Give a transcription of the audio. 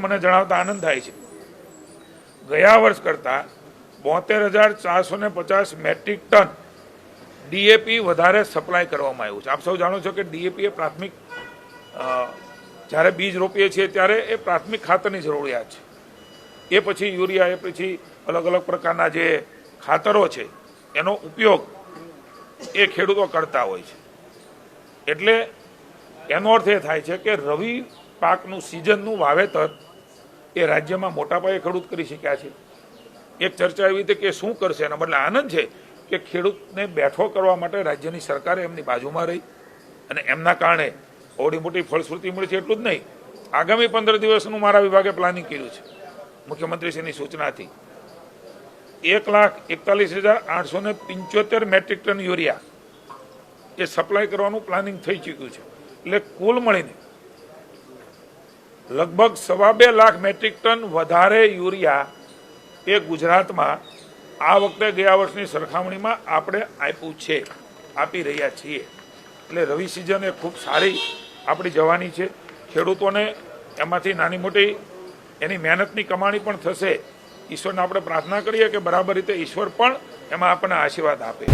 મને જણાવતા આનંદ થાય છે, ગયા વર્ષ કરતાં 72,450 મેટ્રિક ટન ડીએપી વધારે સપ્લાય કરવામાં આવ્યું છે। આપ સૌ જાણો છો કે ડીએપી એ પ્રાથમિક જ્યારે બીજ રોપીએ છીએ ત્યારે એ પ્રાથમિક ખાતરની જરૂરિયાત છે। એ પછી યુરિયા, એ પછી અલગ અલગ પ્રકારના જે ખાતરો છે એનો ઉપયોગ એ ખેડૂતો કરતા હોય છે। એટલે એનો અર્થ એ થાય છે કે રવિ પાકનું સિઝનનું વાવેતર એ રાજ્યમાં મોટા પાયે ખેડૂત કરી શક્યા છે। એક ચર્ચા એવી હતી કે શું કરશે, એના બદલે આનંદ છે કે ખેડૂતને બેઠો કરવા માટે રાજ્યની સરકારે એમની બાજુમાં રહી અને એમના કારણે બહુ મોટી ફળશ્રુતિ મળી છે। એટલું જ નહીં, આગામી 15 દિવસનું મારા વિભાગે પ્લાનિંગ કર્યું છે મુખ્યમંત્રીશ્રીની સૂચનાથી। 1,41,875 મેટ્રિક ટન યુરિયા એ સપ્લાય કરવાનું પ્લાનિંગ થઈ ચૂક્યું છે। એટલે કુલ મળીને લગભગ 2.25 લાખ મેટ્રિક ટન વધારે યુરિયા એ ગુજરાતમાં આ વખતે ગયા વર્ષની સરખામણીમાં આપણે આપ્યું છે, આપી રહ્યા છીએ। એટલે રવિ સિઝન એ ખૂબ સારી આપણી જવાની છે। ખેડૂતોને એમાંથી નાની મોટી એની મહેનતની કમાણી પણ થશે। ઈશ્વરને આપણે પ્રાર્થના કરીએ કે બરાબર રીતે ઈશ્વર પણ એમાં આપણને આશીર્વાદ આપે।